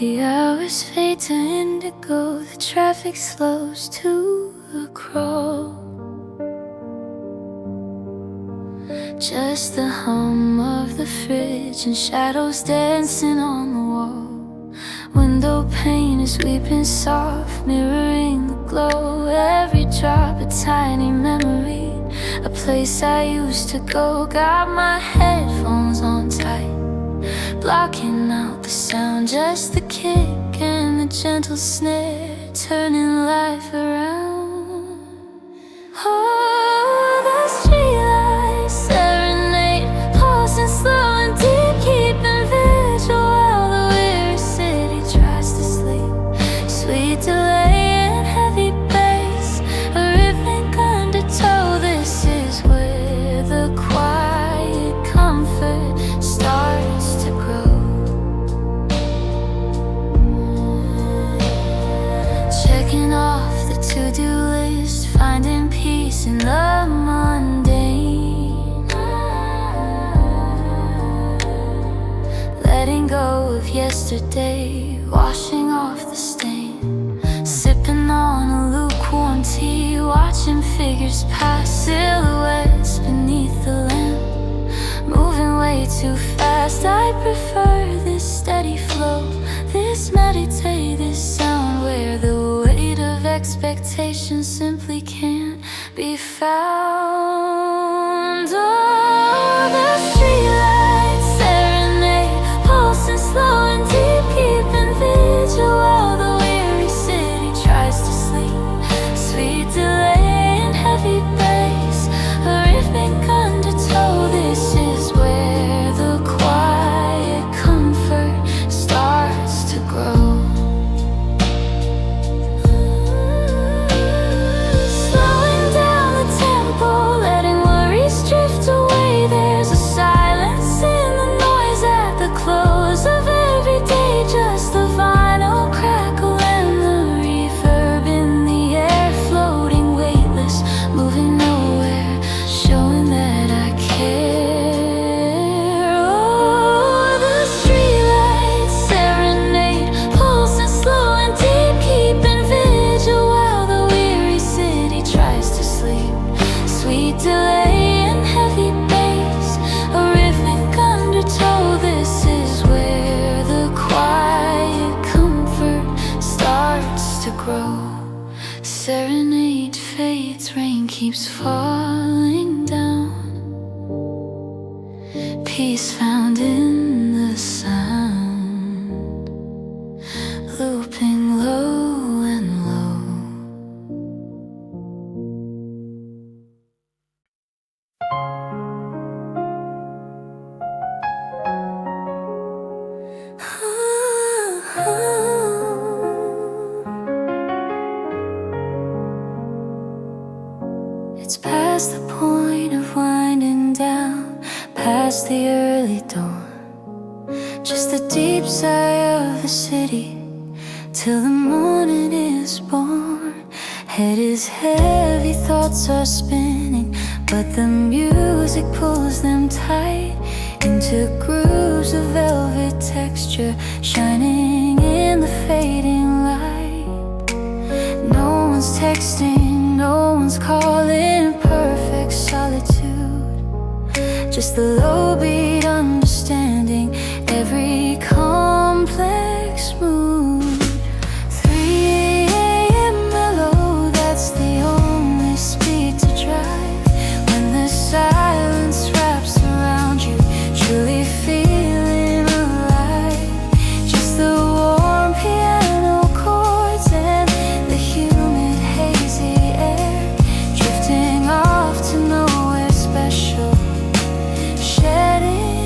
The hours fade to indigo, the traffic slows to a crawl. Just the hum of the fridge and shadows dancing on the wall. Window pane is weeping soft, mirroring the glow. Every drop a tiny memory, a place I used to go. Got my headphones on tight, blocking out the sound, just the kick and the gentle snare, turning life around. Oh, the streetlights serenade, pulsing slow and deep, keeping vigil while the weary city tries to sleep. Sweet delay and heavy bass, a rhythmic undertow. This is where the quiet comfort starts to grow. Checking off the to-do list, finding peace in the mundane. Letting go of yesterday, washing off the stain. Sipping on a lukewarm tea, watching figures pass, silhouettes beneath the lamp, moving way too fast. I prefer this steady flow, this meditative sound, where the weight of expectation simply can't be found. Oh, the streetlights serenade, pulsing slow and deep, keeping vigil while the weary city tries to sleep. Sweet delay and heavy bass, a rhythmic undertow. This is where the quiet comfort starts to grow. Slowing down the tempo, letting worries drift away. There's a silence in the noise at the close of every day. Just the vinyl crackle and the reverb in the air, floating weightless, moving nowhere, showing that I care. Oh, the streetlights serenade, pulsing slow and deep, keeping vigil while the weary city tries to sleep. Sweet delay and heavy bass, a rhythmic undertow. This is where the quiet comfort starts to grow. Serenade fades, rain keeps falling down. Peace found in the sound, looping low and low. It's past the point of winding down, past the early dawn, just the deep sigh of the city till the morning is born. Head is heavy, thoughts are spinning, but the music pulls them tight into grooves of velvet texture, shining in the fading light. No one's texting, no one's calling, perfect solitude, just the low beat understanding every complex mood. 3 a.m. mellow, that's the only speed to drive. When the silence wraps around you, truly feeling alive. Just the warm piano chords and the humid hazy air, drifting off to nowhere special, shedding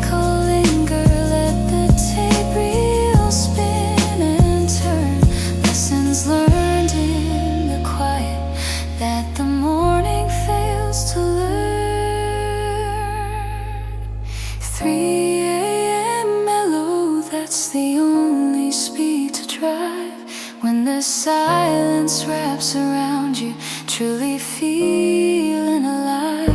echo linger, let the tape reel spin and turn. Lessons learned in the quiet that the morning fails to learn. 3 a.m. mellow, that's the only speed to drive. When the silence wraps around you, truly feeling alive.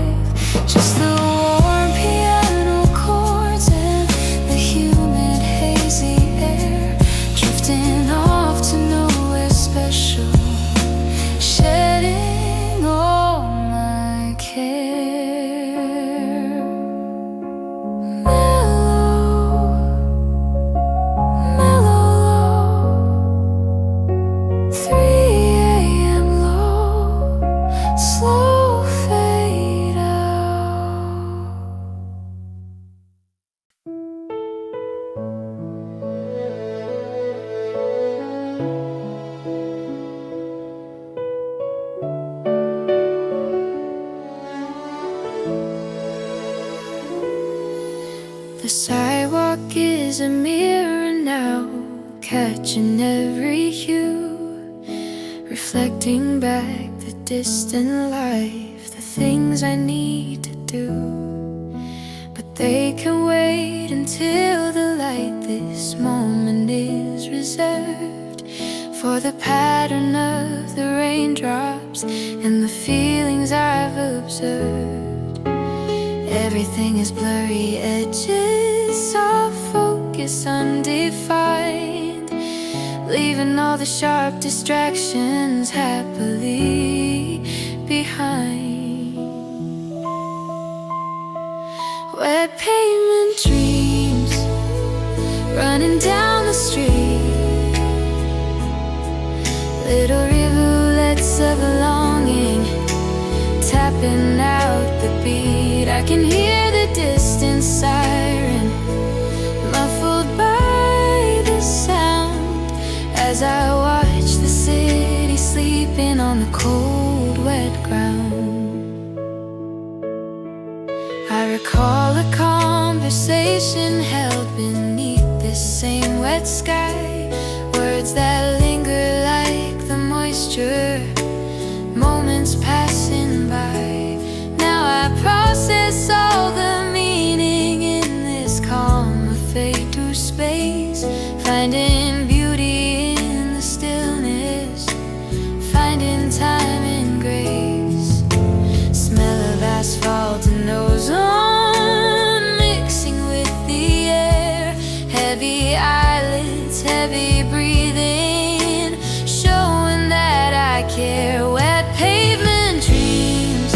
Just the warm piano chords and the humid hazy air, drifting off to nowhere special, shedding all my care. Mellow, mellow, 3 a.m. low, slow fade out. The sidewalk is a mirror now, catching every hue, reflecting back the distant life, the things I need to do. But they can wait until the light. This moment is reserved for the pattern of the raindrops and the feelings I've observed. Everything is blurry edges, off focus, undefined, leaving all the sharp distractions happily behind. Wet pavement dreams running down the street, little rivulets of longing tapping out the beat. I can hear the distant siren, muffled by the sound, as I watch the city sleeping on the cold, wet ground. I recall a conversation held beneath this same wet sky, words that linger like the moisture, moments passing by. Now I process all the meaning in this calm, a fade through space, finding beauty in the stillness, finding time and grace. Smell of asphalt and ozone mixing with the air, heavy eyelids, heavy breathing, showing that I care. Wet pavement dreams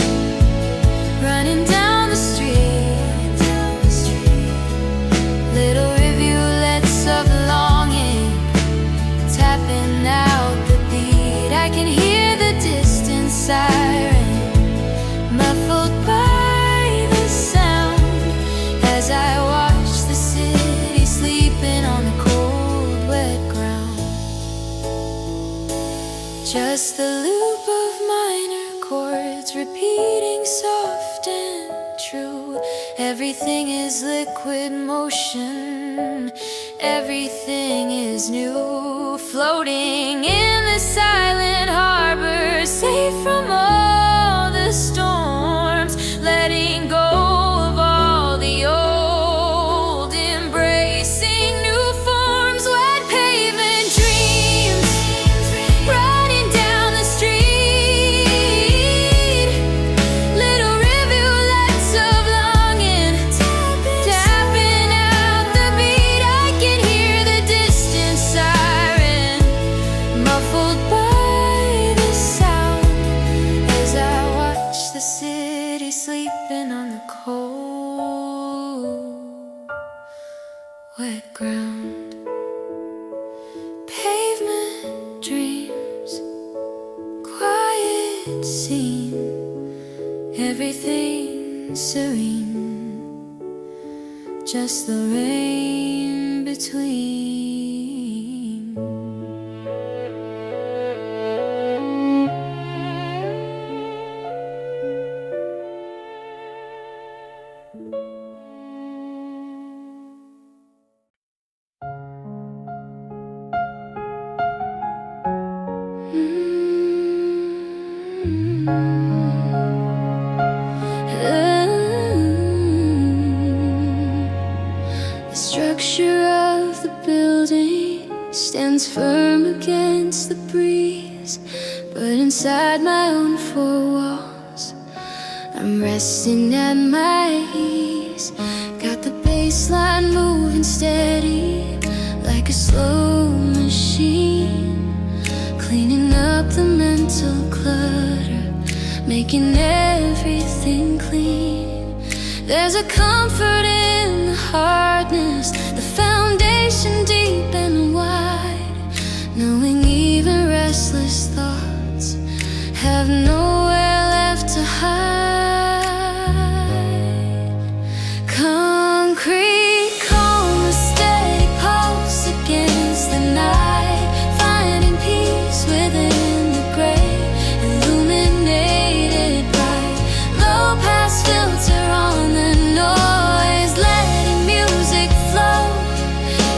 running down the street, little rivulets of longing tapping out the beat. I can hear the distant siren, muffled by the sound, as I watch the city sleeping on the cold, wet ground. Just the loop of minor chords repeating soft and true. Everything is liquid motion, everything is new, floating in the silent harbor, safe from all the storms, letting go of all the old, embracing new forms. Wet pavement dreams running down the street, little rivulets of longing tapping out the beat. I can hear the distant siren, muffled by the sound, as I watch the city sleeping on the cold, wet ground. Pavement dreams, quiet scene, everything serene, just the rain between. The structure of the building stands firm against the breeze, but inside my own four walls, I'm resting at my ease. Got the bass line moving steady like a slow machine, cleaning up the mental clutter, making everything clean. There's a comfort in the hardness, the foundation deep and wide, knowing even restless thoughts have nowhere left to hide. Concrete calm, a steady pulse against the night, finding peace within the gray, illuminated bright. Low pass filter on the noise, letting music flow.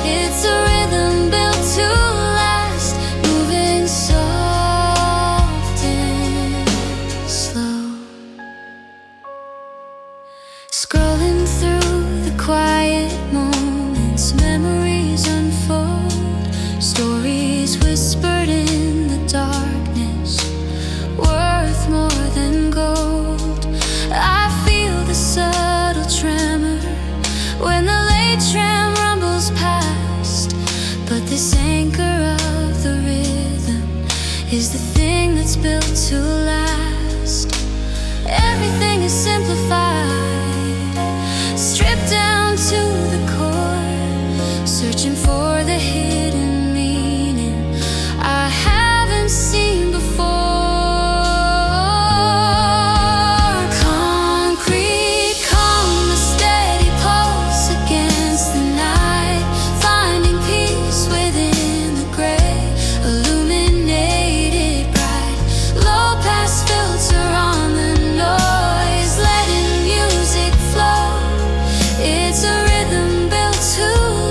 It's a rhythm built to last, moving soft and slow. Scrolling through the quiet moments, memories unfold, stories whispered in the darkness, worth more than gold. I feel the subtle tremor when the late tram rumbles past, but this anchor of the rhythm is the thing that's built to last. Everything is simplified, stripped down to the core, searching for the hidden meaning I haven't seen before. Concrete calm, a steady pulse against the night, finding peace within the gray, illuminated bright. Low pass filter on the noise, letting music flow. It's a rhythm built to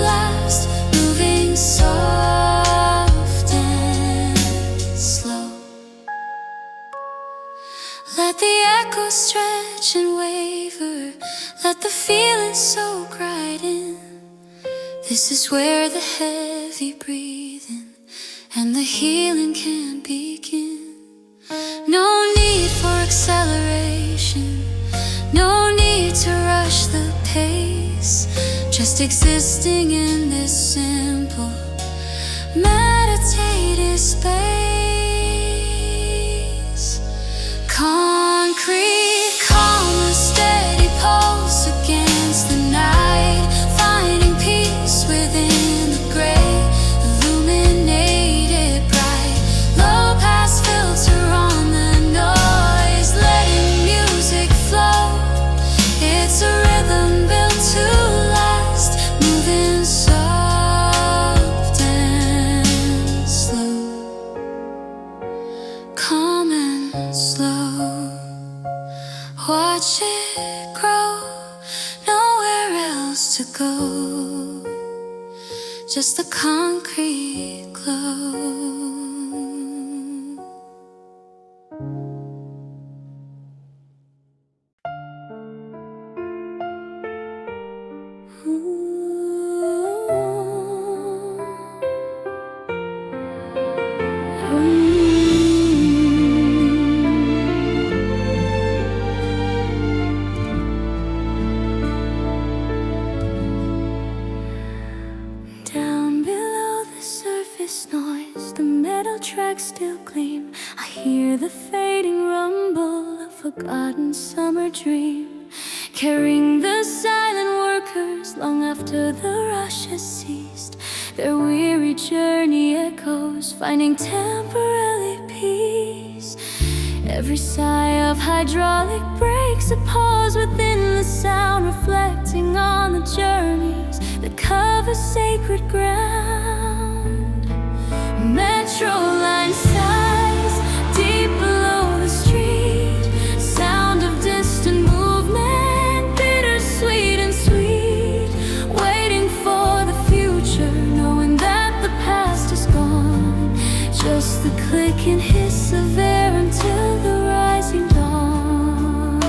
last, moving soft and slow. Let the echo stretch and waver, let the feeling soak right in. This is where the heavy breathing and the healing can begin. No need for acceleration, no need to rush the pace, just existing in this simple meditative space. Concrete calm, a steady pulse against the night, finding peace within the gray, illuminated bright. Low pass filter on the noise, letting music flow. It's a rhythm built to last, moving soft and slow. Calm and slow, watch it grow, nowhere else to go, just the concrete glow. Down below the surface noise, the metal tracks still gleam. I hear the fading rumble, a forgotten summer dream, carrying the silent workers long after the rush has ceased. Their weary journey echoes, finding temporary peace. Every sigh of hydraulic brakes, a pause within the sound, reflecting on the journeys that cover sacred ground. Metro line sighs deep below the street, sound of distant movement, bittersweet and sweet, waiting for the future, knowing that the past is gone. Just the click and hiss of air until the rising dawn.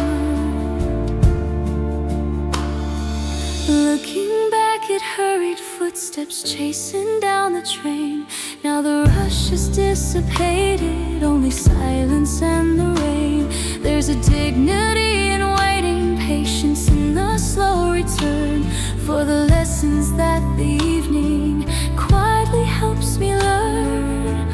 Looking back jacket, hurried footsteps chasing down the train. Now the rush has dissipated, only silence and the rain. There's a dignity in waiting, patience in the slow return, for the lessons that the evening quietly helps me learn.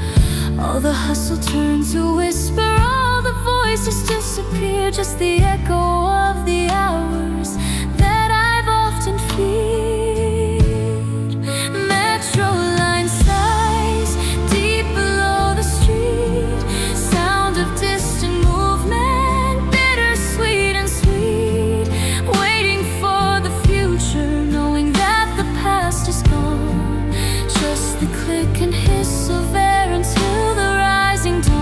All the hustle turns to whisper, all the voices disappear, just the echo of the hours that I've often feared. Metro line sighs deep below the street, sound of distant movement, bittersweet and sweet, waiting for the future, knowing that the past is gone, just the click and hiss of air until the rising dawn.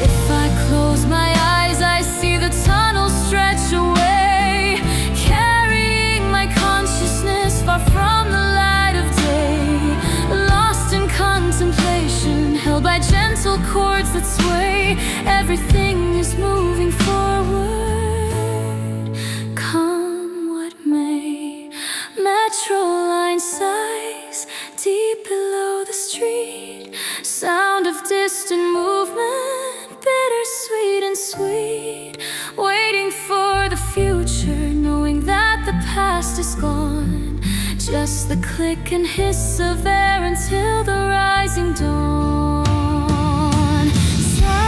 If I close my eyes, I see the tunnel stretch away, carrying my consciousness far from the light of day. Lost in contemplation, held by gentle chords that sway, everything is moving forward, come what may. Metro line sighs deep below the street, sound of distant movement, bittersweet and sweet, waiting for the future, knowing that the past is gone, just the click and hiss of air until the rising dawn. Sighs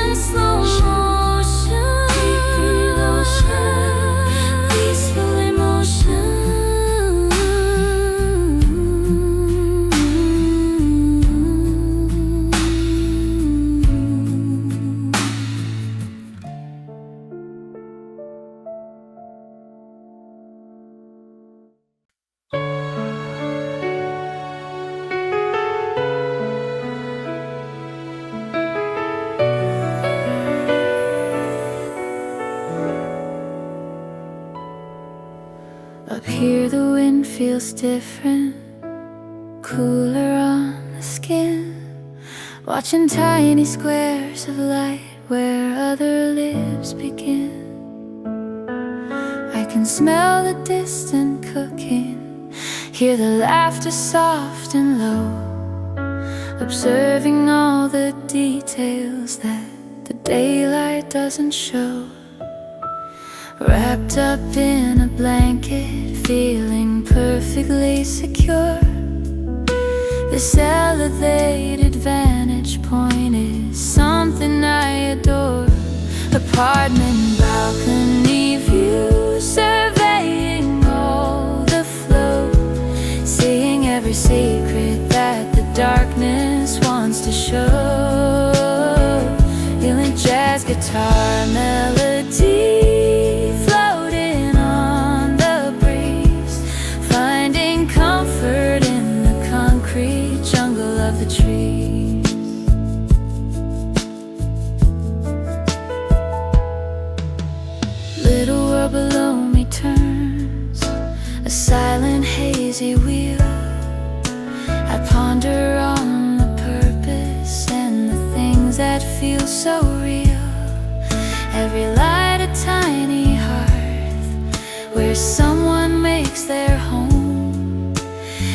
in slow motion, peaceful emotion. Up here the wind feels different, cooler on the skin, watching tiny squares of light where other lives begin. I can smell the distant cooking, hear the laughter soft and low, observing all the details that the daylight doesn't show. Wrapped up in a blanket, feeling perfectly secure. This elevated vantage point is something I adore. Apartment balcony view, surveying all the flow, seeing every secret that the darkness wants to show. Feeling jazz guitar melody floating on the breeze, finding comfort in the concrete jungle of the trees. Little world below me turns, a silent hazy wheel. I ponder on the purpose and the things that feel so real. Every light a tiny hearth where someone makes their home.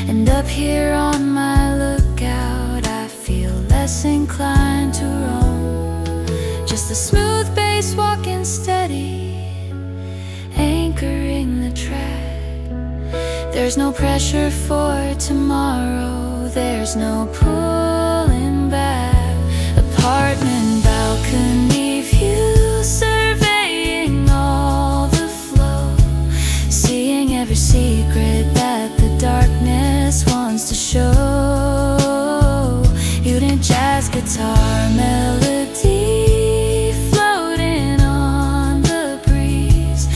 And up here on my lookout, I feel less inclined to roam. Just a smooth bass walking steady, anchoring the track. There's no pressure for tomorrow, there's no pulling back. Apartment balcony view, surveying all the flow, seeing every secret that the darkness wants to show. Muted jazz guitar melody floating on the breeze,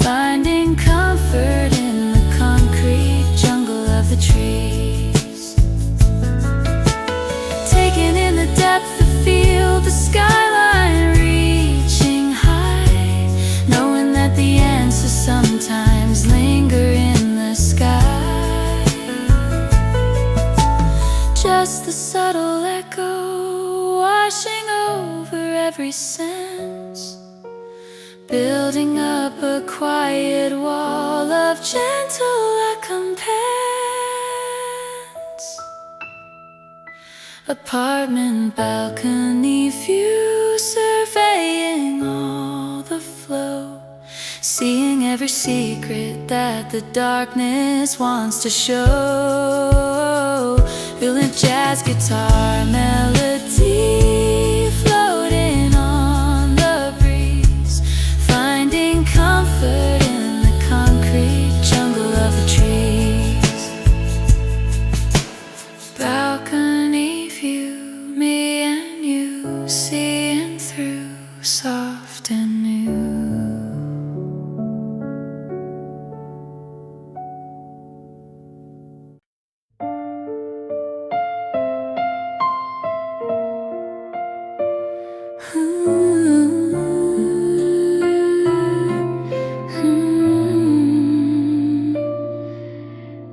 finding comfort in the concrete jungle of the trees. Taking in the depth of field, the every sense, building up a quiet wall of gentle recompense. Apartment balcony view, surveying all the flow, seeing every secret that the darkness wants to show. Feeling jazz guitar melody floating on the breeze, finding comfort in the concrete jungle of the trees. Balcony view, me and you, seeing through, soft and new.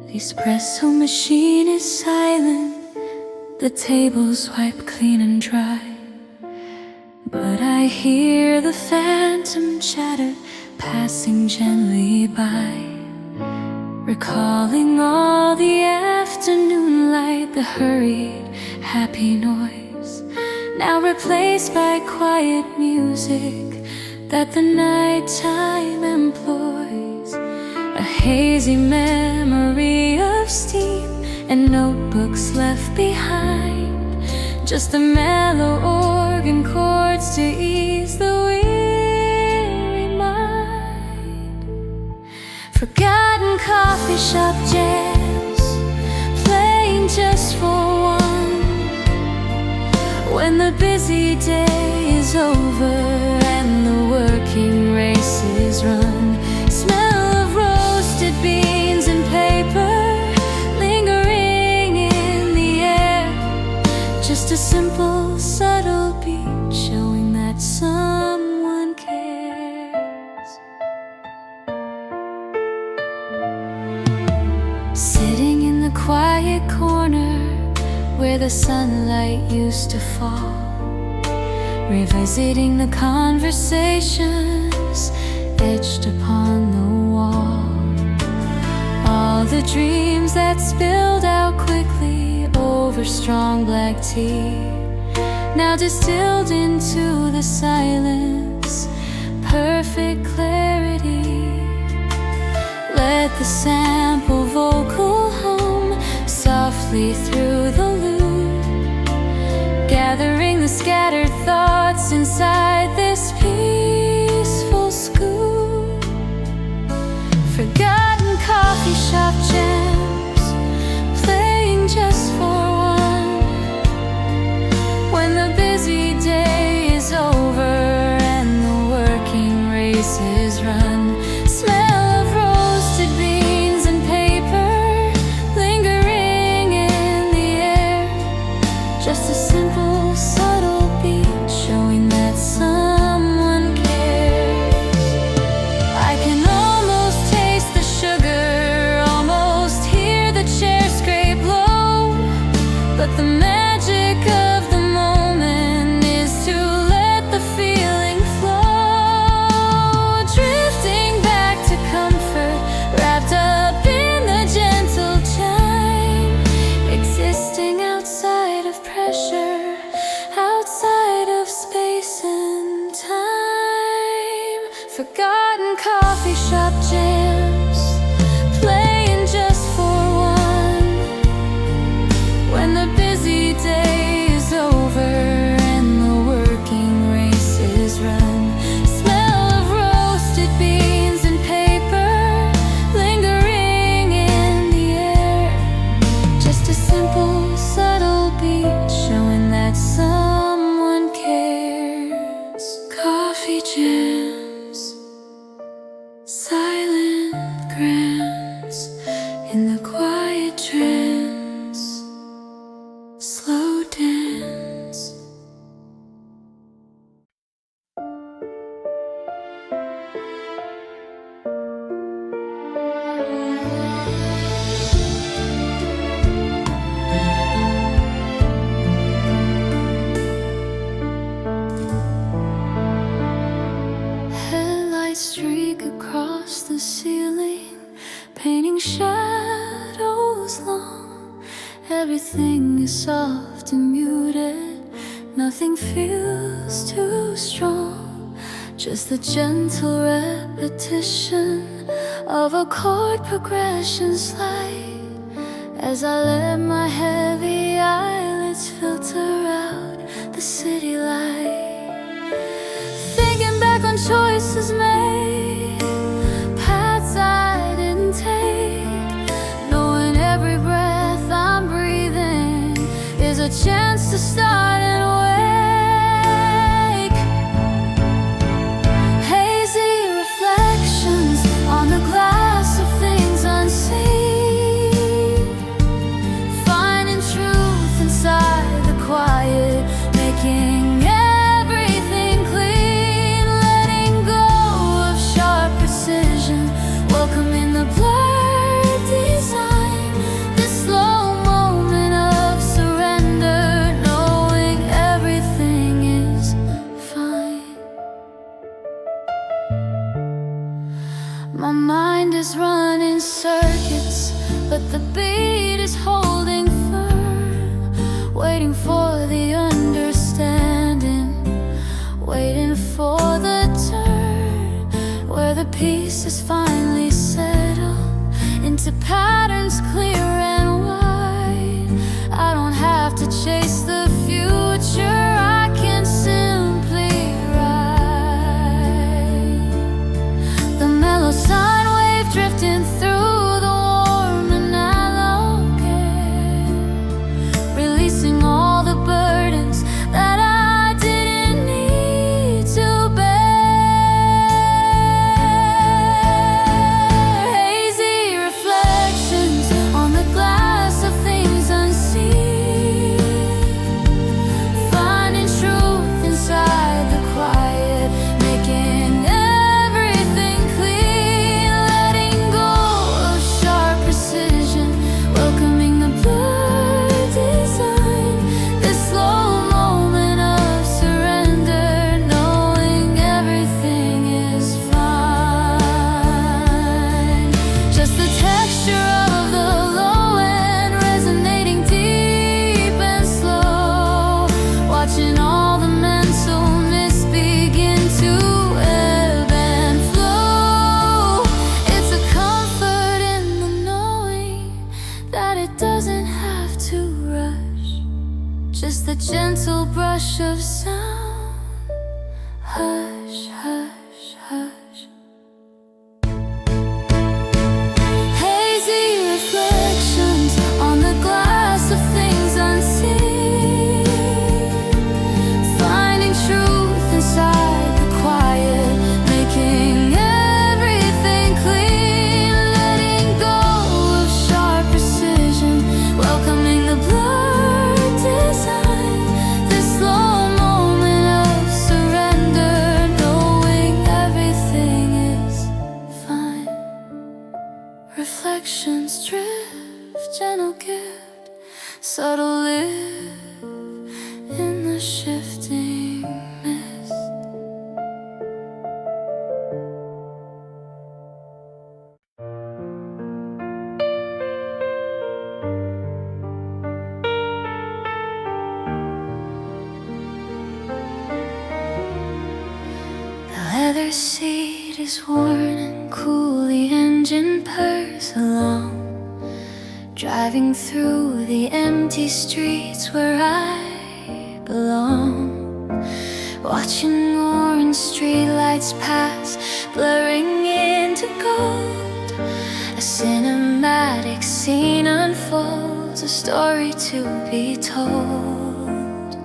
The espresso machine is silent, the tables wiped clean and dry, but I hear the phantom chatter passing gently by, recalling all the afternoon light, the hurried, happy noise, now replaced by quiet music that the nighttime employs. A hazy memory of steam and notebooks left behind, just the mellow organ chords to ease the weary mind. Forgotten coffee shop jams, playing just for one, when the busy day is over and the working race is run. Smell of roasted beans and paper lingering in the air, just a simple, subtle beat showing that someone cares. Sitting in the quiet corner where the sunlight used to fall, revisiting the conversations etched upon the wall, all the dreams that spilled out quickly over strong black tea, now distilled into the silence, perfect clarity. Let the sample vocal hum softly through the loop, gathering the scattered thoughts inside this peaceful scoop. Forgotten coffee shop jams, playing just for one, when the busy day is over and the working race is run. Smell of roasted beans and paper lingering in the air, just a simple, subtle beat showing that someone cares. I can almost taste the sugar, almost hear the chair scrape low, but the magic of the moment is to let the feeling flow, drifting back to comfort, wrapped up in the gentle chime, existing outside of pressure, outside of space and time. Forgotten coffee shop jams, playing just for one, when the busy day is over and the working race is run. Smell of roasted beans and paper lingering in the air, just a simple, subtle beat showing that someone cares. Coffee jams, silence. everything is soft and muted. Nothing feels too strong, just the gentle repetition of a chord progression slide. As I let my heavy eyelids filter out the city light, thinking back on choices made, paths I didn't take, knowing every breath I'm breathing is a chance to start and wake. Hazy reflections on the glass of things unseen, finding truth inside the quiet, making everything clean, letting go of sharp precision, welcoming the blurred design, this slow moment of surrender, knowing everything is fine. My mind is running circuits, but the beat is holding firm, waiting for the understanding, waiting for the turn, where the pieces finally settle into patterns clear and wide. I don't have to chase the future, I can simply ride the mellow sine wave drifting through the warm and mellow air, releasing all the burdens that I didn't need to bear. Hazy reflections on the glass of things unseen, finding truth inside the quiet, making everything clean, letting go of sharp precision, welcoming the blurred design, this slow moment of surrender, knowing everything is fine. Just the texture of the low end resonating deep and slow, watching all the mental mist begin to ebb and flow. It's a comfort in the knowing that it doesn't have to rush, just the gentle brush of sound. Hush, hush, hush. Hazy reflections on the glass of things unseen, finding truth inside the quiet, making everything clean, letting go of sharp precision, welcoming the blurred design, this slow moment of surrender, knowing everything is fine. Reflections drift, gentle gift, subtle live in the shifting mist. The leather seat is worn and cool, the engine purrs along, driving through the empty streets where I belong, watching orange streetlights pass, blurring into gold. A cinematic scene unfolds, a story to be told.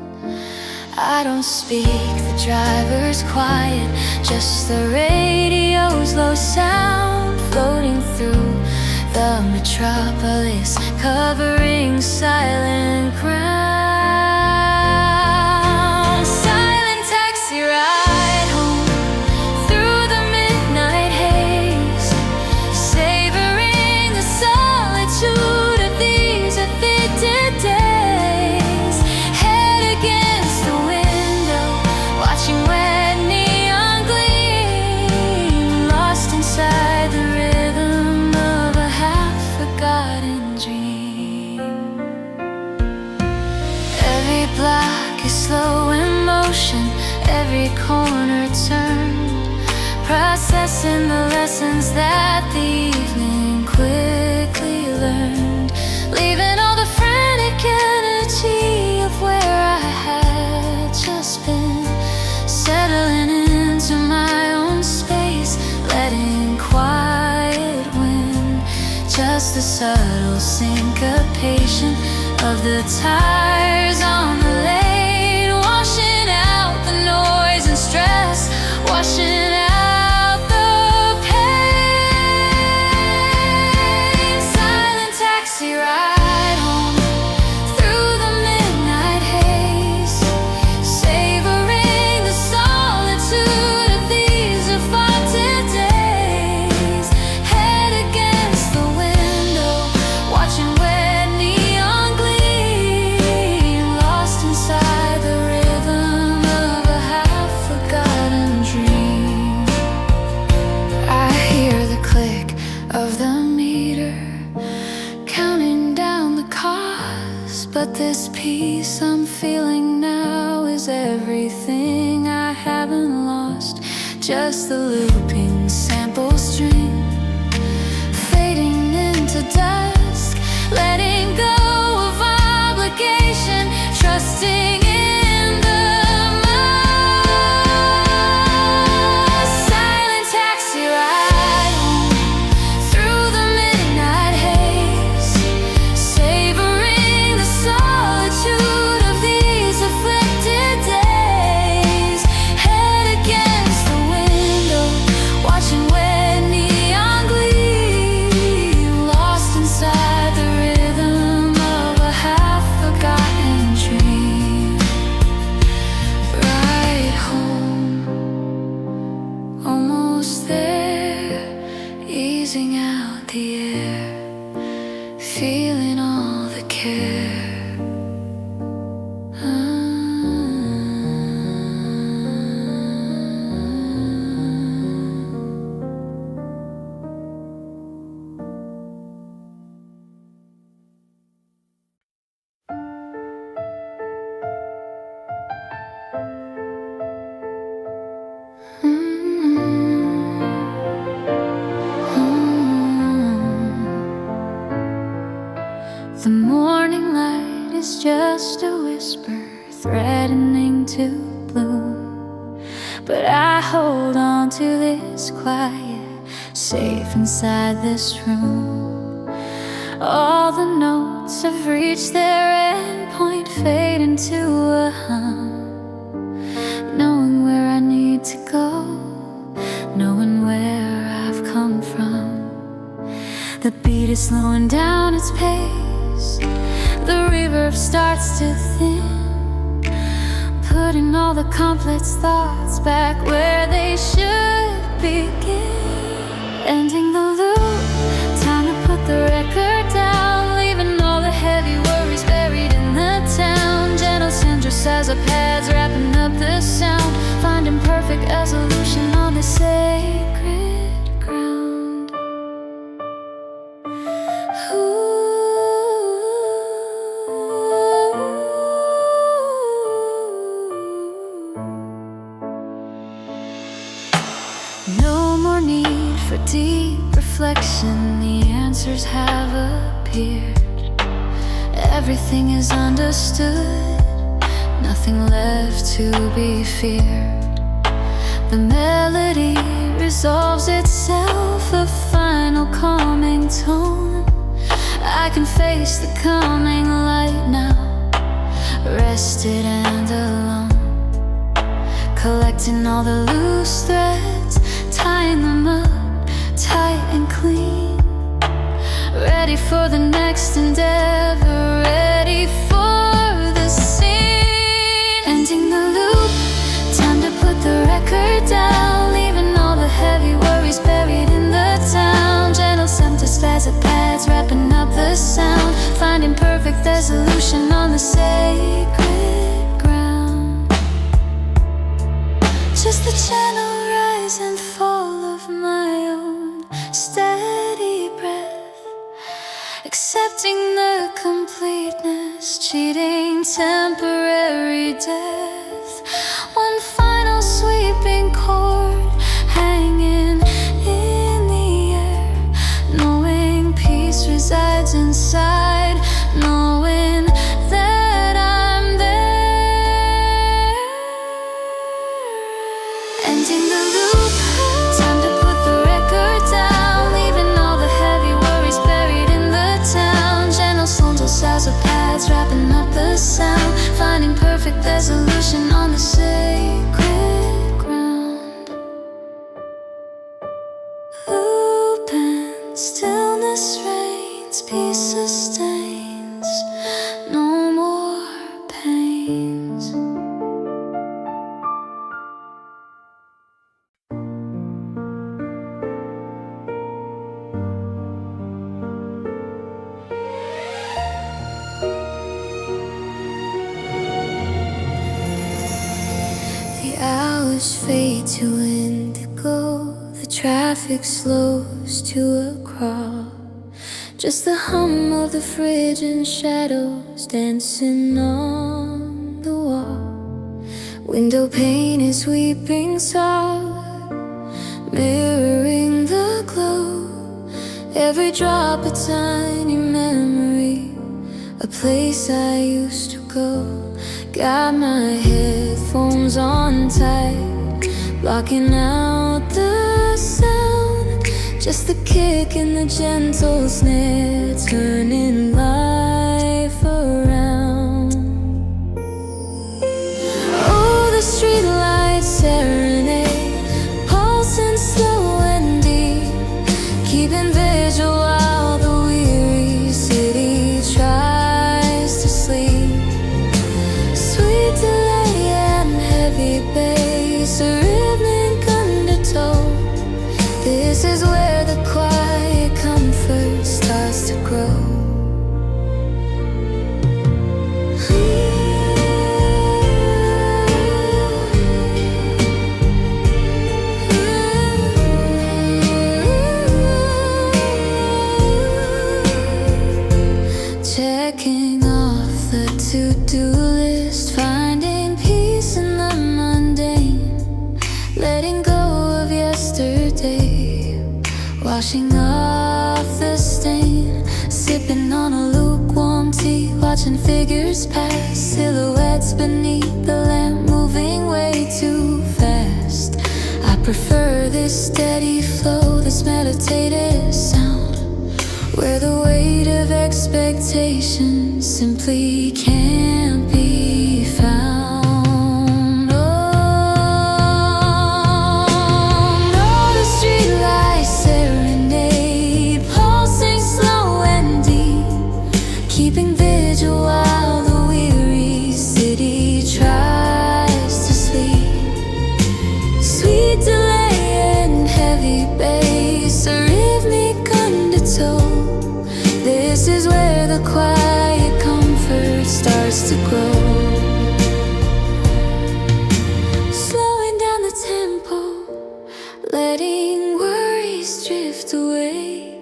I don't speak, the driver's quiet, just the radio's low sound floating through the metropolis, covering silent ground. Silent taxi ride home through the midnight haze, savoring the solitude of these evicted days. Head against the window, watching wet neon gleam, lost inside the rhythm of a half-forgotten dream. every corner turned, processing the lessons that the evening quickly learned, leaving all the frantic energy of where I had just been, settling into my own space, letting quiet win, just the subtle syncopation of the tires on the lane, washing out the noise and stress, washing out the pain. Silent taxi ride home through the midnight haze, savoring the solitude of these afflicted days. Head against the window, watching where neon gleam, lost inside the rhythm of a half-forgotten dream. I hear the click of the meter, counting down the cost, but this peace I'm feeling now is everything I haven't lost. Just the looping sample string, fading into dusk, letting go of obligation, trusting in the must. Silent taxi ride home through the midnight haze, savoring the solitude of these afflicted days. Head against the window, watching where neon gleam, lost inside the rhythm of a half-forgotten dream. Ride home, almost there, easing out the air, feeling all the care. The morning light is just a whisper, threatening to bloom, but I hold on to this quiet, safe inside this room. All the notes have reached their end point, fade into a hum, knowing where I need to go, knowing where I've come from. The beat is slowing down its pace, the reverb starts to thin, putting all the complex thoughts back where they should begin. Ending the loop, time to put the record down, leaving all the heavy worries buried in the town. Gentle synthesizer pads wrapping up the sound, finding perfect resolution on the sacred ground. No more need for deep reflection, the answers have appeared. Everything is understood, nothing left to be feared. The melody resolves itself, a final calming tone. I can face the coming light now, rested and alone, collecting all the loose threads, tying them up tight and clean, ready for the next endeavor, ready for the scene. Ending the loop, time to put the record down, leaving all the heavy worries buried in the town. Gentle synthesizer pads wrapping up the sound, finding perfect resolution on the sacred ground. Just the gentle rise and fall of my own steady breath, accepting the completeness, cheating temporary death. One final winding the loop. Time to put the record down, leaving all the heavy worries buried in the town. Gentle songs, salsa pads, wrapping up the sound, finding perfect resolution on the sacred ground. Open stillness reigns, peace sustains, no more pains. The hours fade to indigo, the traffic slows to a crawl. Just the hum of the fridge and shadows dancing on the wall. Window pane is weeping soft, mirroring the glow. Every drop a tiny memory, a place I used to go. Got my headphones on tight, blocking out the sound. Just the kick and the gentle snare, turning life around. Oh, the streetlights serenade, pulsing slow and deep, keeping vigil while the weary city tries to sleep. Sweet delay and heavy bass, a rhythmic undertow. This is where the quiet comfort starts to grow. Checking off the to-do list, finding peace in the mundane, letting go of yesterday, washing off the stain, sipping on a lukewarm tea, watching figures pass, silhouettes beneath the lamp, moving way too fast. I prefer this steady flow, this meditative sound, where the weight of expectation simply can't be found. Oh, no, the streetlights serenade, pulsing slow and deep, keeping vigil while the weary city tries to sleep. Sweet delay and heavy bass, a rhythmic undertow. This is where the quiet comfort starts to grow. Slowing down the tempo, letting worries drift away.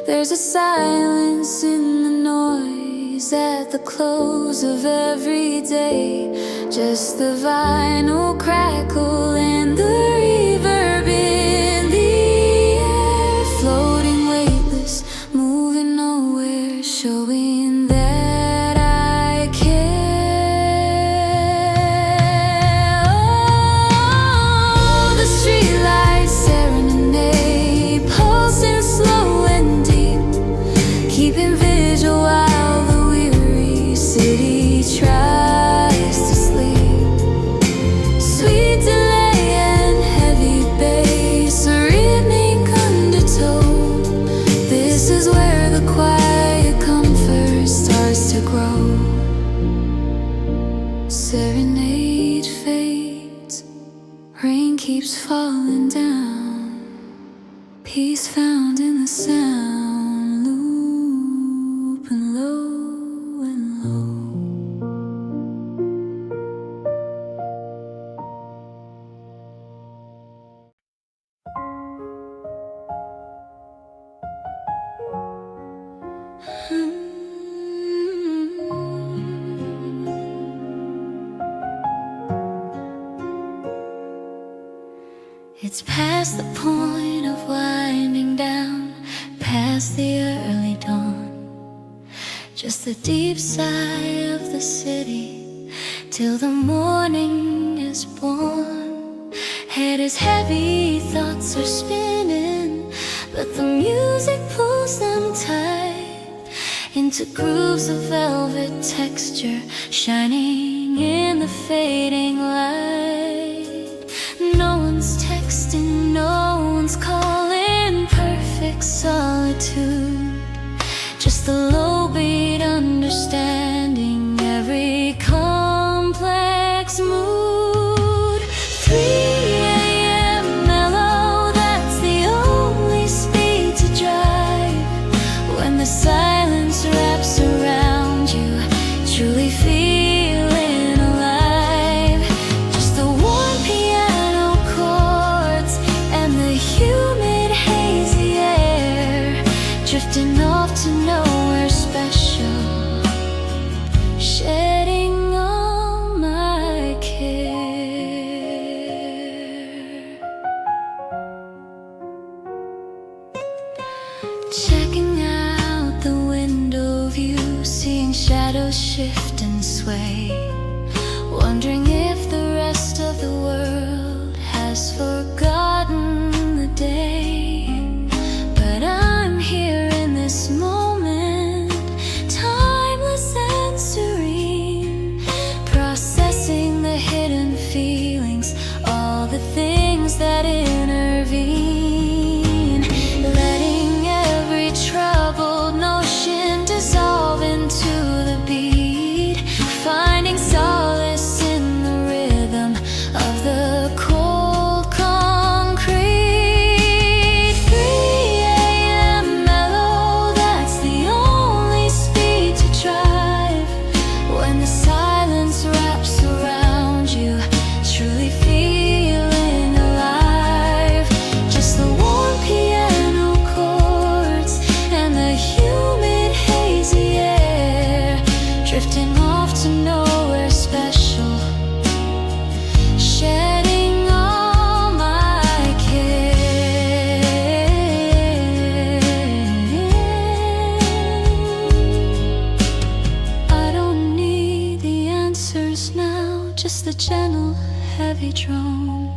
There's a silence in the noise at the close of every day. Just the vinyl crackle and the reverb in the air, floating weightless, moving nowhere, showing that I care. Oh, the streetlights serenade, pulsing slow and deep, keeping vigil while the weary city tries to sleep. Sweet delay and heavy bass, a rhythmic undertow. This is where the quiet comfort starts to grow. Serenade fades, rain keeps falling down, peace found in the sound, looping low and low. It's past the point of winding down, past the early dawn, just the deep sigh of the city till the morning is born. Head is heavy, thoughts are spinning, but the music pulls them tight into grooves of velvet texture, shining in the fading light. No one's texting, no one's calling, perfect solitude, just the low beat understanding every complex mood. 3 a.m. mellow, that's the only speed to drive. When the silence wraps around you, truly feeling alive. Just the warm piano chords and the humid hazy air, drifting off to nowhere special, shedding all my care. Checking out the window view, seeing shadows shift and sway, wondering if the rest of the world has forgotten the day. But I'm here in this moment, timeless and serene, processing the hidden feelings, all the things that intervene, letting every troubled notion dissolve into the beat, finding solace in the rhythm of the cold concrete. 3 a.m. mellow, that's the only speed to drive. When the silence wraps around you, truly feeling alive. Just the warm piano chords and the humid hazy air, drifting off to nowhere special, shedding all my care. I don't need the answers now, just the gentle, heavy drone,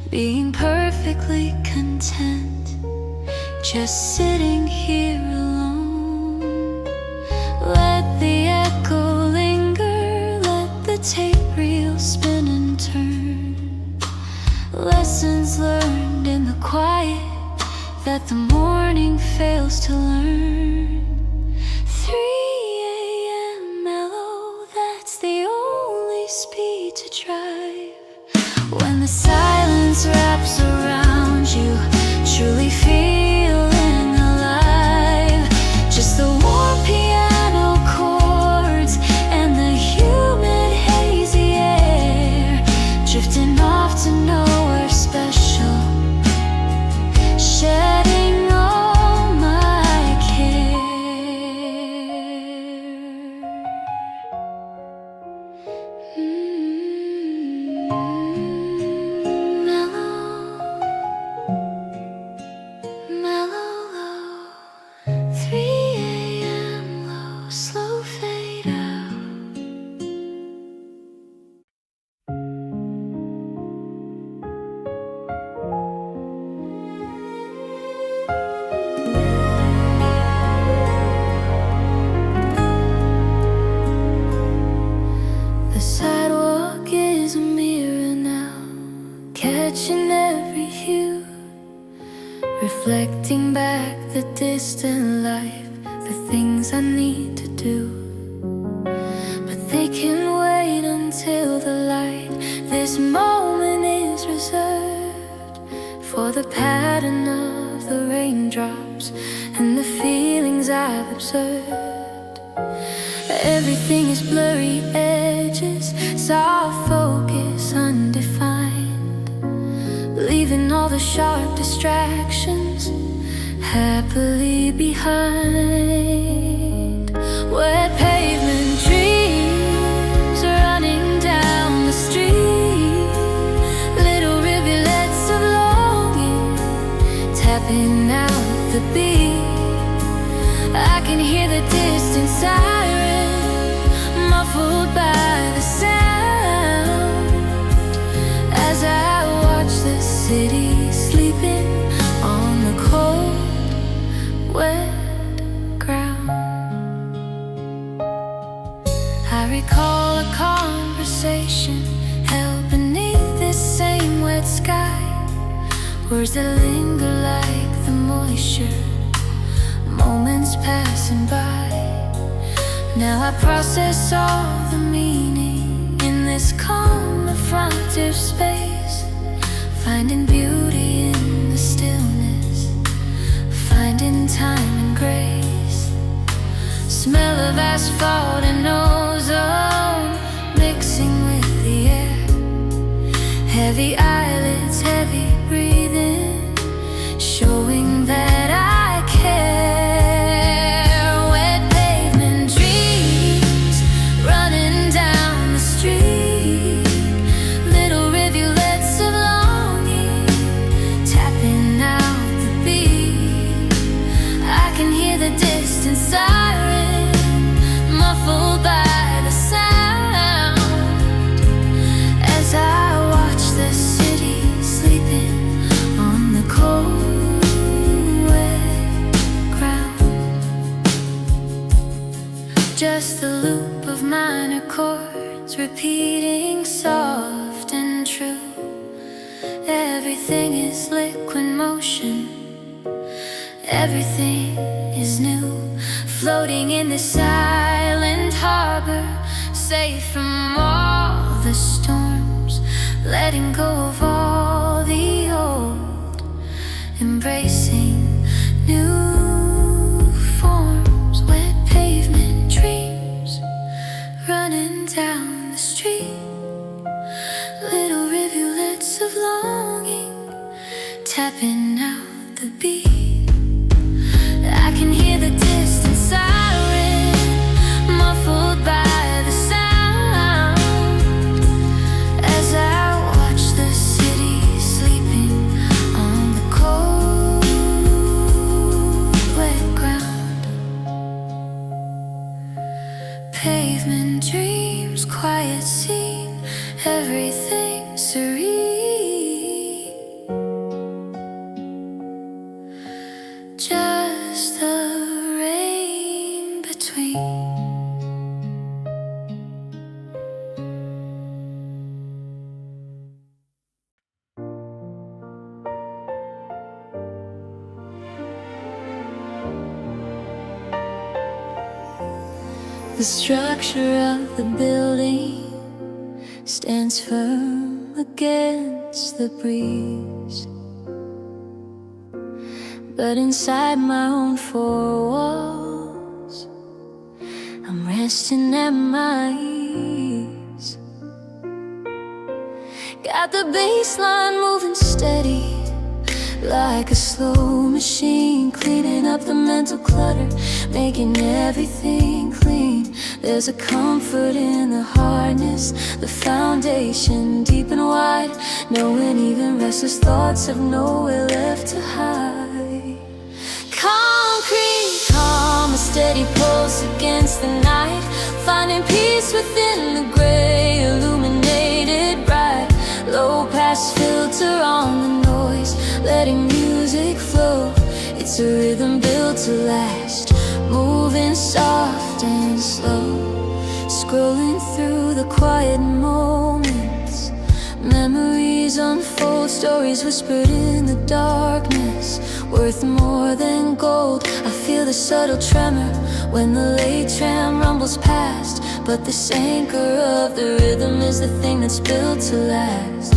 being perfectly content, just sitting here alone. Let the echo linger, let the tape reel spin and turn, lessons learned in the quiet that the morning fails to learn. 3 a.m. mellow, that's the only speed to drive. When the silence wraps around you, truly feeling alive. Just the warm piano chords and the humid hazy air, drifting off to nowhere special, shedding all my care. Mellow, mellow low. 3 a.m. low, slow fade out. The sidewalk is a mirror now, catching every hue, reflecting back the distant life, the things I need to do. But they can wait until the light. This moment is reserved for the pattern of the raindrops and the feelings I've observed. Everything is blurry edges, soft focus, undefined, leaving all the sharp distractions happily behind. Wet pavement dreams running down the street, little rivulets of longing tapping out the beat. I can hear the distant siren, muffled by the sound, as I watch recall a conversation held beneath this same wet sky. Words that linger like the moisture, moments passing by. Now I process all the meaning in this calm, affrontive space, finding beauty in the stillness, finding time and grace. Smell of asphalt and ozone mixing with the air. Heavy eyelids, heavy breathing, showing that I care. Wet pavement dreams running down the street. Little rivulets of longing tapping out the beat. I can hear the distant siren muffled by the sound as I watch the city sleeping on the cold, wet ground. Just the loop of minor chords repeating soft and true. Everything is liquid motion, everything is new. Floating in this silent harbor, safe from all the storms, letting go of all the old, embracing new forms. Wet pavement dreams running down the street. Little rivulets of longing tapping out the beat. I can hear the distant siren muffled by the sound as I watch the city sleeping on the cold, wet ground. Pavement dreams, quiet scene, everything serene. Just the rain between. The structure of the building stands firm against the breeze, but inside my own four walls, I'm resting at my ease. Got the bass line moving steady, like a slow machine, cleaning up the mental clutter, making everything clean. There's a comfort in the hardness, the foundation deep and wide, knowing even restless thoughts have nowhere left to hide. Concrete calm, a steady pulse against the night, finding peace within the gray, illuminated bright. Low pass filter on the noise, letting music flow. It's a rhythm built to last, moving soft and slow, scrolling through the quiet moments. Memories unfold, stories whispered in the darkness, worth more than gold. I feel the subtle tremor when the late tram rumbles past, but this anchor of the rhythm is the thing that's built to last.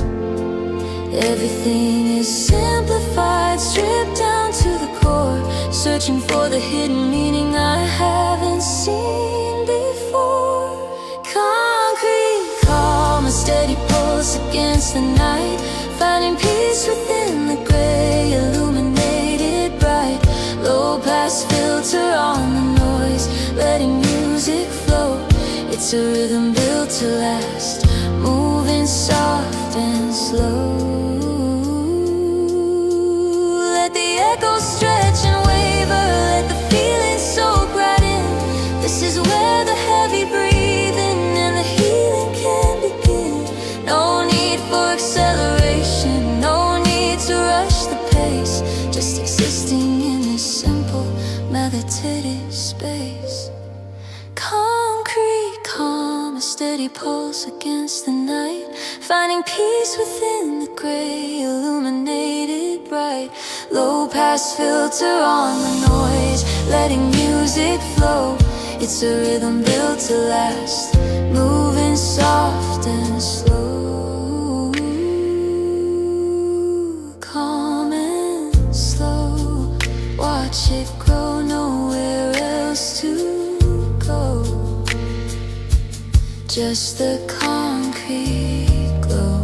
Everything is simplified, stripped down to the core, searching for the hidden meaning I haven't seen before. Concrete calm, a steady pulse against the night, finding peace within the gray, illuminated bright. Low pass filter on the noise, letting music flow. It's a rhythm built to last, moving soft and slow. Let the echoes stretch and waver, let the feeling soak right in. This is where the heavy breathing and the healing can begin. No need for acceleration, no need to rush the pace, just existing in this simple meditative space. Concrete calm, a steady pulse against the night, finding peace within the gray, illuminated bright. Low pass filter on the noise, letting music flow. It's a rhythm built to last, moving soft and slow, calm and slow. Watch it grow, nowhere else to go, just the concrete glow.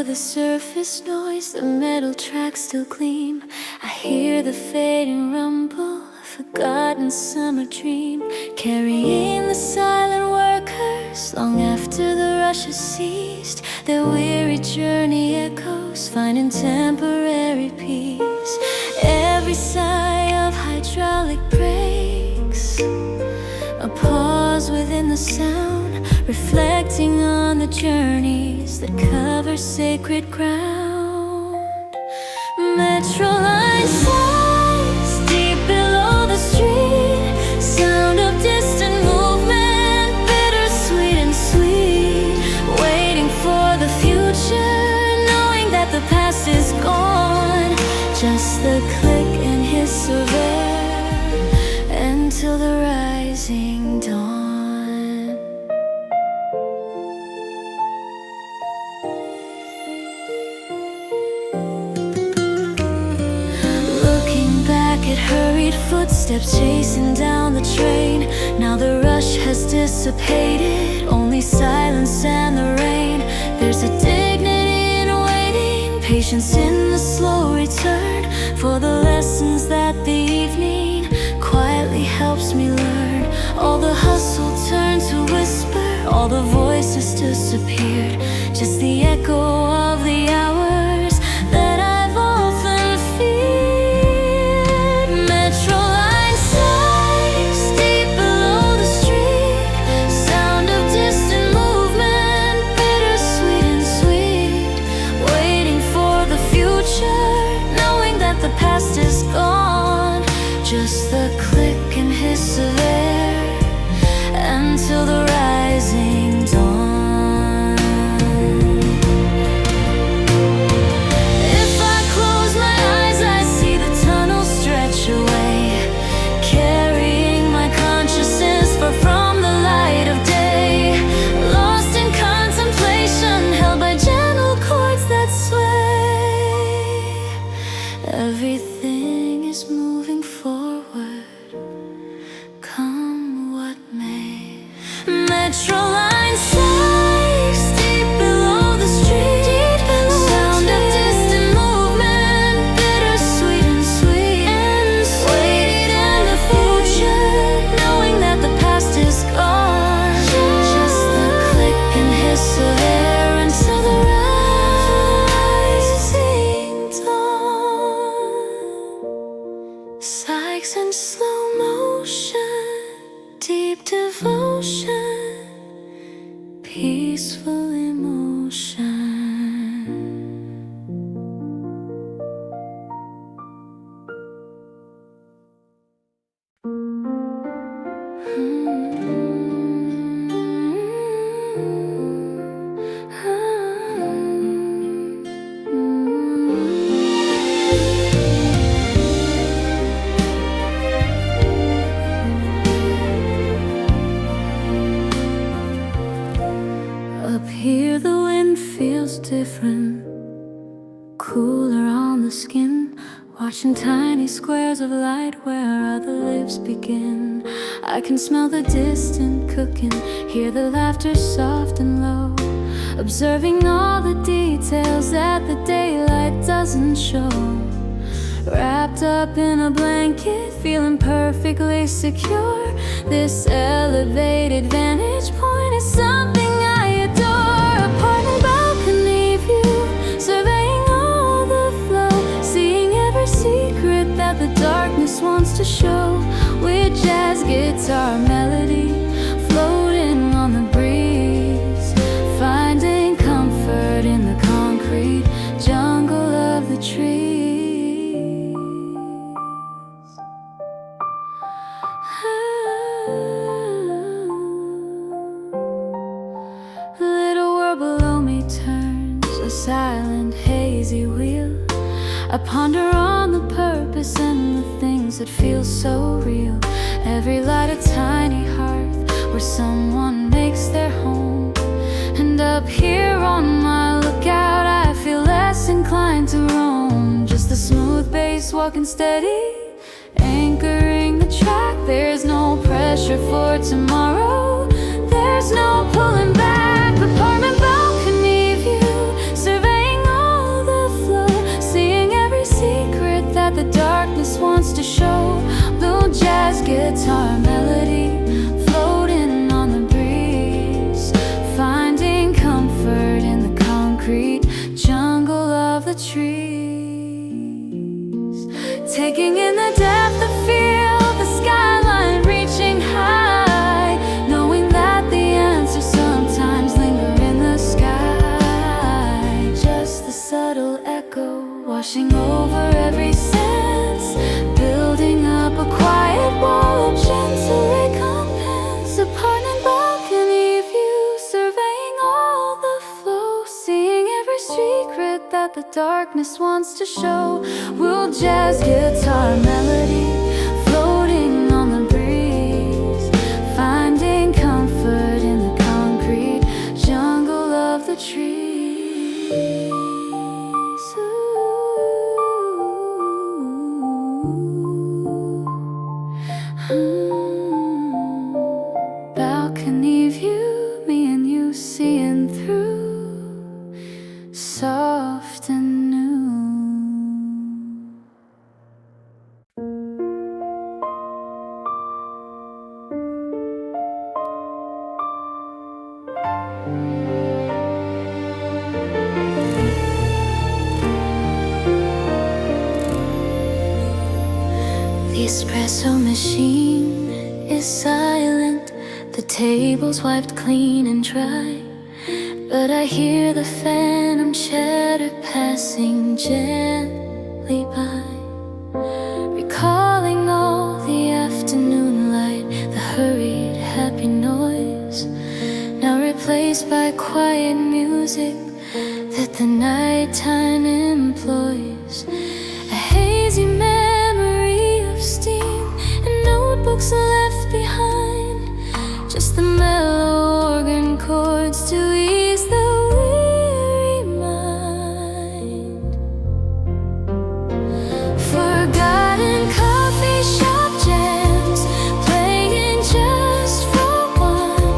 The surface noise, the metal tracks still gleam. I hear the fading rumble, a forgotten summer dream, carrying the silent workers long after the rush has ceased. Their weary journey echoes, finding temporary peace. Every sigh of hydraulic brakes, a pause within the sound, reflecting on the journeys that cover sacred ground. Metro line sighs deep below the street, sound of distant movement, bittersweet and sweet, waiting for the future, knowing that the past is gone. Just the click and hiss of air until the rising dawn. Hurried footsteps chasing down the train. Now the rush has dissipated, only silence and the rain. There's a dignity in waiting, patience in the slow return, for the lessons that the evening quietly helps me learn. All the hustle turned to whisper, all the voices disappeared, just the echo of the hours that I've often feared. Past is gone, just the click and hiss of air until the rising dawn. If I close my eyes, I see the tunnel stretch away, carrying my consciousness far from the light of day, lost in contemplation, held by gentle chords that sway. Everything is moving forward, come what may. Metro line sighs deep below the street, sound of distant movement, bittersweet and sweet, waiting in the future, knowing that the past is gone. Just the click and hiss of air until the rising dawn. Sighs in slow motion, deep devotion, peaceful emotion. Up here the wind feels different, cooler on the skin, watching tiny squares of light where other lives begin. I can smell the distant cooking, hear the laughter soft and low, observing all the details that the daylight doesn't show. Wrapped up in a blanket, feeling perfectly secure, this elevated vantage point is something I adore. Apartment balcony view, surveying all the flow, seeing every secret that the darkness wants to show. With jazz guitar melody floating on the breeze, finding comfort in the concrete jungle of the trees. The little world below me turns a silent, hazy wheel. I ponder on the purpose and the things that feel so real. Every light a tiny hearth where someone makes their home. And up here on my lookout, I feel less inclined to roam. Just a smooth bass walking steady, anchoring the track. There's no pressure for tomorrow, there's no pulling back. Apartment balcony view, surveying all the flow, seeing every secret that the darkness wants to show. Blue jazz guitar melody floating on the breeze, finding comfort in the concrete jungle of the trees. Taking in the depth of field, the skyline reaching high, knowing that the answers sometimes linger in the sky. Just the subtle echo washing over every sense, building up a quiet wall of gentle recompense. Apartment balcony view, surveying all the flow, seeing every secret that the darkness wants to show. Will jazz guitar melody floating on the breeze, finding comfort in the concrete jungle of the trees. Balcony view, me and you seeing through, soft and new. The espresso machine is silent, the table's wiped clean and dry, but I hear the phantom chatter passing gently by, recalling all the afternoon light, the hurried happy noise, now replaced by quiet music that the nighttime employs. A hazy memory of steam and notebooks left behind, just the mellow organ chords to ease the weary mind. Forgotten coffee shop jams, playing just for one,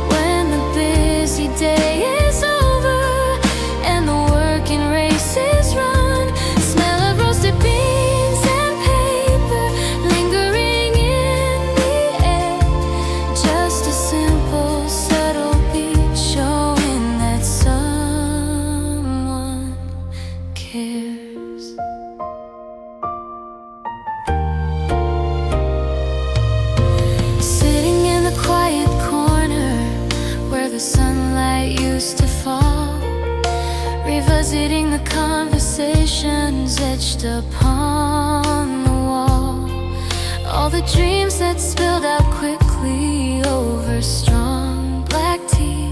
when the busy day is over and the working race is run. Smell of roasted beans and paper lingering in the air, just a simple, subtle beat showing that someone cares. Sitting in the quiet corner where the sunlight used to fall, revisiting the conversations etched upon the wall, all the dreams that spilled out quickly over strong black tea,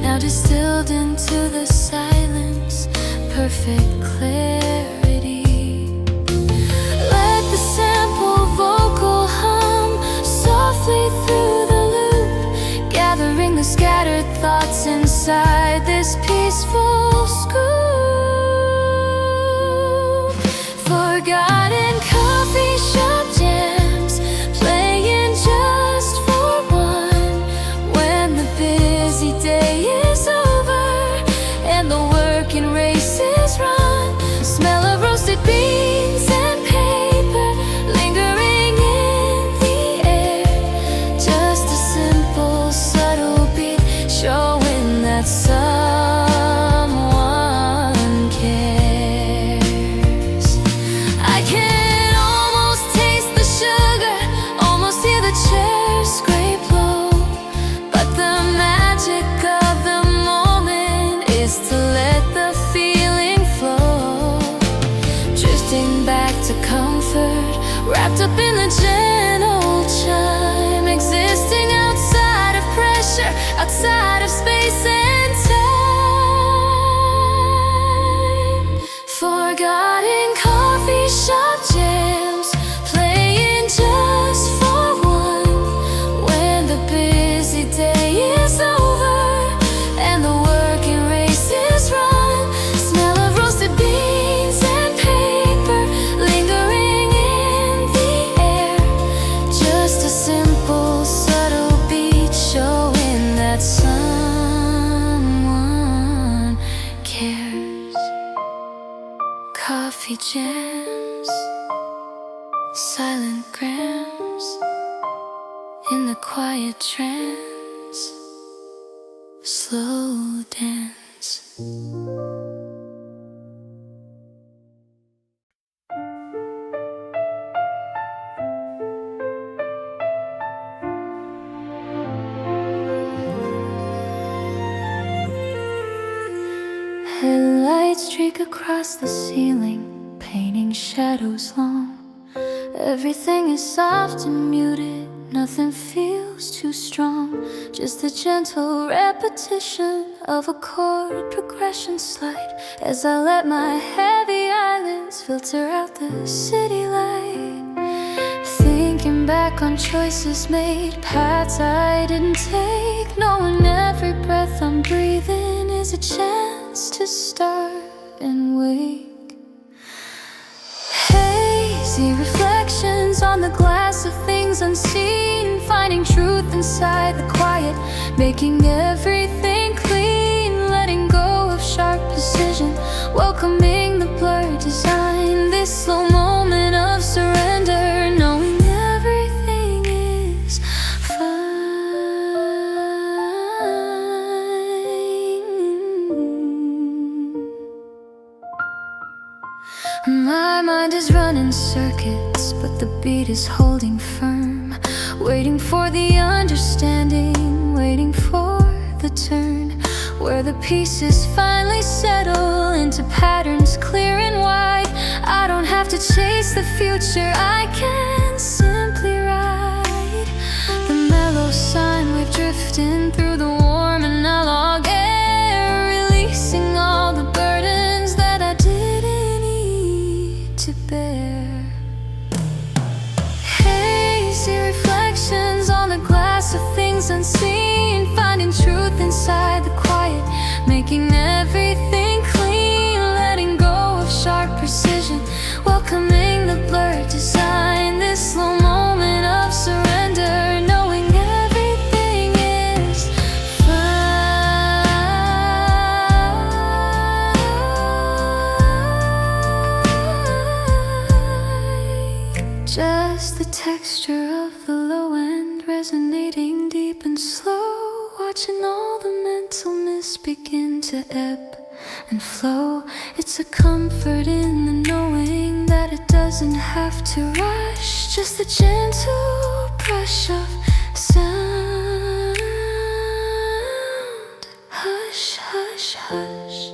now distilled into the silence, perfect clarity. Let the sample vocal hum softly through the loop, gathering the scattered thoughts inside this peaceful scoop. Forgotten coffee shop jams, playing just for one, when the busy day is over and the working race is run. Smell of roasted beans and paper lingering in the air, just a simple, subtle wrapped up in the gentle chime, existing outside of pressure, outside of space and time. Forgotten coffee shop jams, playing just for one. When the busy day is over and the working race is run, smell of roasted beans and paper lingering in the air. Just a simple, subtle beat showing that someone cares. Coffee jams, silent grams, in the quiet trance, slow dance. Headlights streak across the ceiling, painting shadows long. Everything is soft and muted, nothing feels too strong. Just a gentle repetition of a chord progression slide, as I let my heavy eyelids filter out the city light. Thinking back on choices made, paths I didn't take, knowing every breath I'm breathing is a chance to start and wake. Hazy reflections on the glass of things unseen, finding truth inside the quiet, making everything clean, letting go of sharp precision, welcoming the blurred design. This slow moment of surrender, knowing everything is fine. My mind is running circuits, but the beat is holding firm, waiting for the understanding, waiting for the turn, where the pieces finally settle into patterns clear and wide. I don't have to chase the future, I can simply ride the mellow sine wave drifting through the warm analog air, releasing all the burdens that I didn't need to bear. Hazy reflections on the glass of things unseen, finding truth inside the quiet, making everything clean, letting go of sharp precision, welcoming the blurred design. This slow moment of surrender, knowing everything is fine. Just the texture of the low end resonating deep and slow, watching all the mental mist begin to ebb and flow. It's a comfort in the knowing that it doesn't have to rush, just the gentle brush of sound. Hush, hush, hush.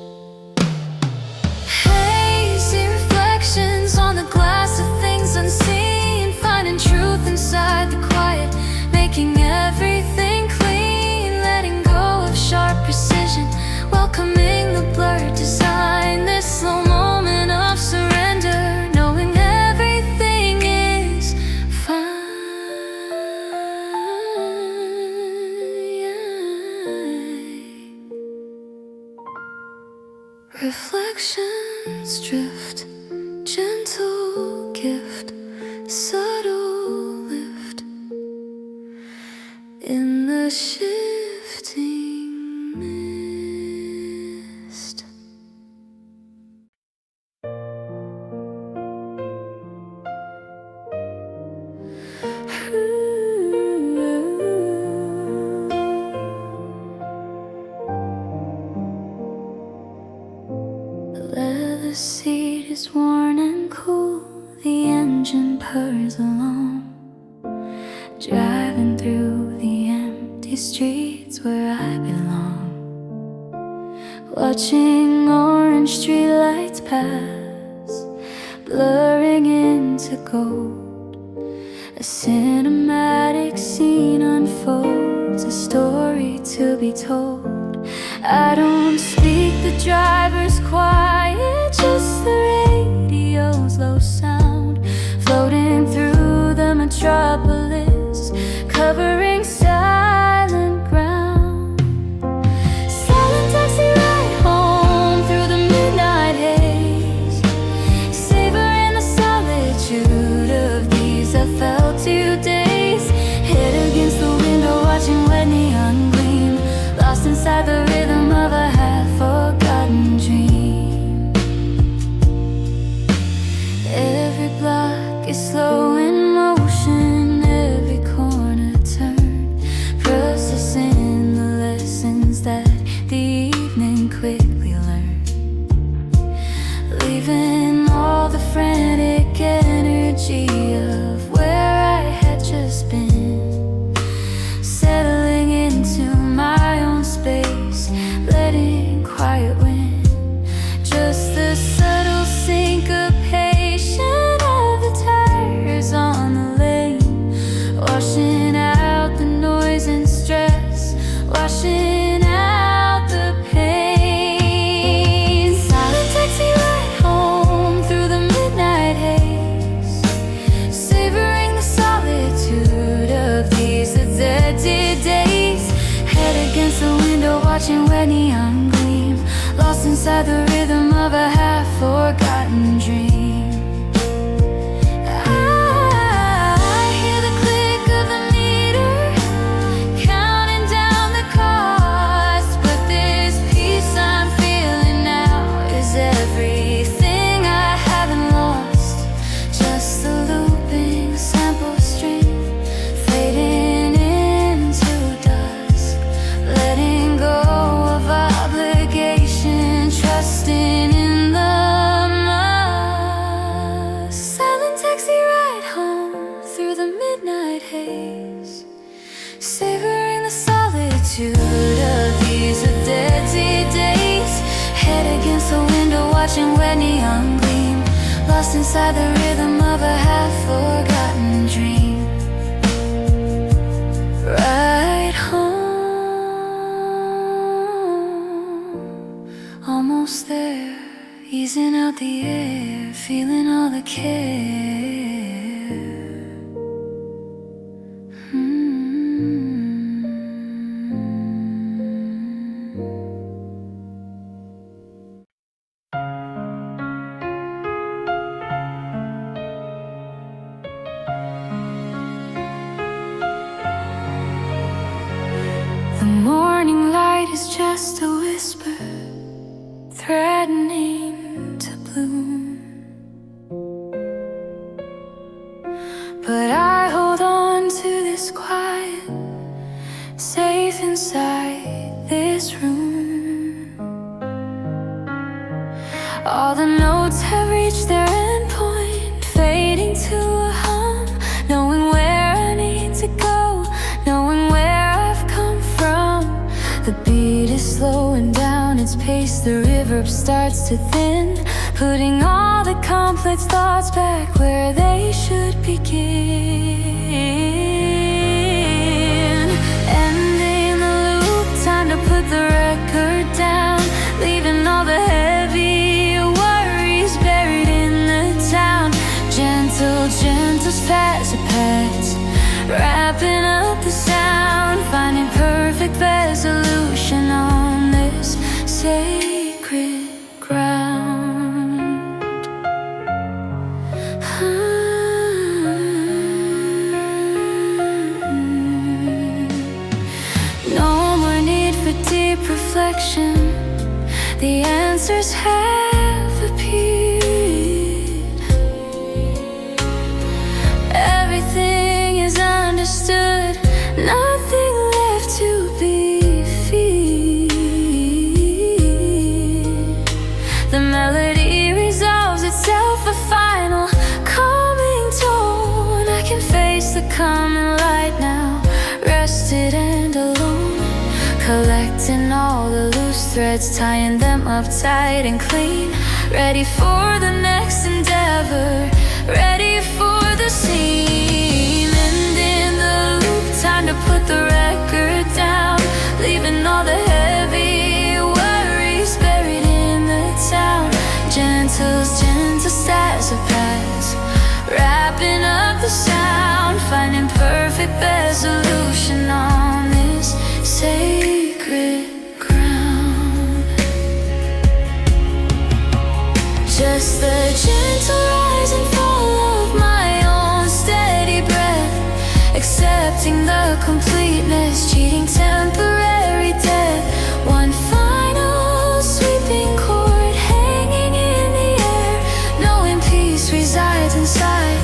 Hazy reflections on the glass of things unseen, finding truth inside the quiet, making everything clean, letting go of sharp precision, welcoming the blurred design. This slow moment of surrender, knowing everything is fine. Reflections drift, gentle gift, subtle lift in the shifting mist. The leather seat is worn and cool, the engine purrs along, driving through the empty streets where I belong, watching orange streetlights pass, blurring into gold, A cinematic scene unfolds, a story to be told. I don't speak, the driver's quiet, just the radio's low sound, floating through the metropolis, covering silent ground. Silent taxi ride home through the midnight haze, savoring the solitude of these I felt 2 days. Head against the window, watching wet neon gleam, lost inside the rhythm of a half-forgotten dream. Every block is slow in motion, every corner turn, processing the lessons that the evening quickly learned, leaving all the frantic energy of where I had just been, settling into my own space, letting quiet win. Just the subtle syncopation of the tires on the lane, washing out the noise and stress, washing out the pain. Silent taxi ride home through the midnight haze, savoring the solitude of these deserted days. Head against the window, watching wet neon gleam, lost inside the rhythm of a half-forgotten dream. I hear the click of the meter, counting down the cost, but this peace I'm feeling now is everything I haven't lost. Just the looping sample string, fading into dusk, letting go of obligation, trusting in the must. Silent taxi ride home through the midnight haze, savoring the solitude of these dead days. Head against the window, watching wet neon gleam, lost inside the rhythm of a half-forgotten dream. Ride home, almost there, easing out the air, feeling all the care. The morning light is just a whisper, threatening to bloom, but I hold on to this quiet, safe inside this room. All the notes have reached their end point, fading to a hum, knowing where I need to go, knowing where I've come from. The beat is slowing down its pace, the reverb starts to thin, putting all the complex thoughts back where they should begin. Ending the loop, time to put the record down, leaving all the heavy worries buried in the town. Gentle, gentle pass a pass, wrapping up the sound, finding perfect resolution on this sacred ground. No more need for deep reflection, the answers have appeared. Everything is understood, nothing left to be feared. The melody resolves itself, a final calming tone. I can face the coming light now, rested and alone, collecting all the loose threads, tying them up tight and clean, ready for the next endeavor, ready for the scene. perfect resolution on this sacred ground. Just the gentle rise and fall of my own steady breath, accepting the completeness, cheating temporary death. One final sweeping chord hanging in the air, knowing peace resides inside,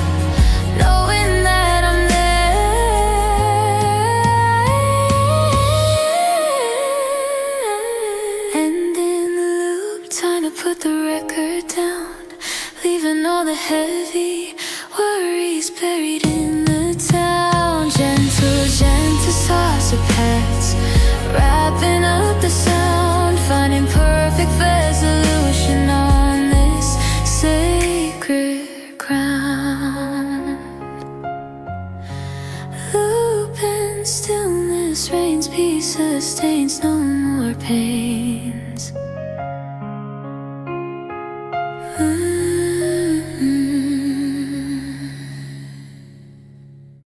knowing that I'm there. And in the loop, time to put the record down, leaving all the heavy worries buried in the town. Gentle, gentle saucer paths, wrapping up the sound, finding perfect resolution on this sacred ground. Loop and stillness reigns, peace sustains, no more pain.